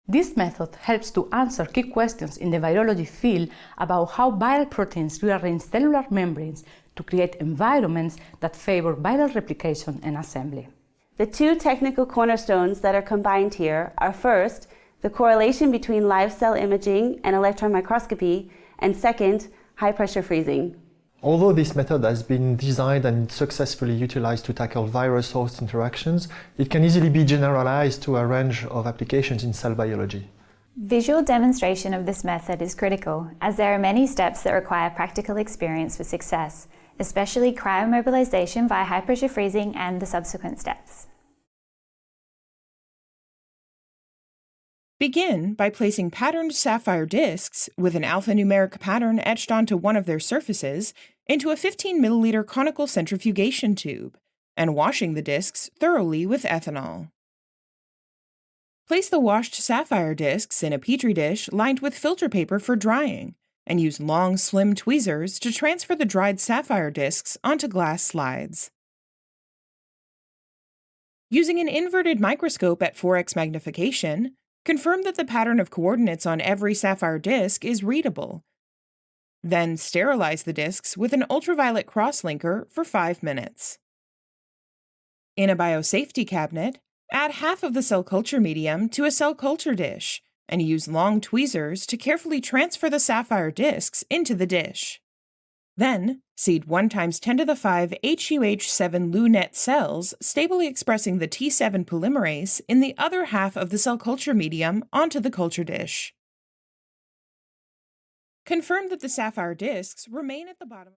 This method helps to answer key questions in the virology field about how viral proteins rearrange cellular membranes to create environments that favor viral replication and assembly. The two technical cornerstones that are combined here are first, the correlation between live cell imaging and electron microscopy, and second, high-pressure freezing. Although this method has been designed and successfully utilized to tackle virus-host interactions, it can easily be generalized to a range of applications in cell biology. Visual demonstration of this method is critical, as there are many steps that require practical experience for success, especially cryo-immobilization via high-pressure freezing and the subsequent steps. Begin by placing patterned sapphire discs with an alphanumeric pattern etched onto one of their surfaces into a 15 milliliter conical centrifugation tube and washing the discs thoroughly with ethanol. Place the washed sapphire discs in a petri dish lined with filter paper for drying and use long, slim tweezers to transfer the dried sapphire discs onto glass slides. Using an inverted microscope at 4x magnification, confirm that the pattern of coordinates on every sapphire disc is readable. Then sterilize the discs with an ultraviolet crosslinker for 5 minutes. In a biosafety cabinet, add half of the cell culture medium to a cell culture dish and use long tweezers to carefully transfer the sapphire discs into the dish. Then, seed 1 × 10⁵ HUH7 LuNet cells, stably expressing the T7 polymerase in the other half of the cell culture medium onto the culture dish. Confirm that the sapphire discs remain at the bottom.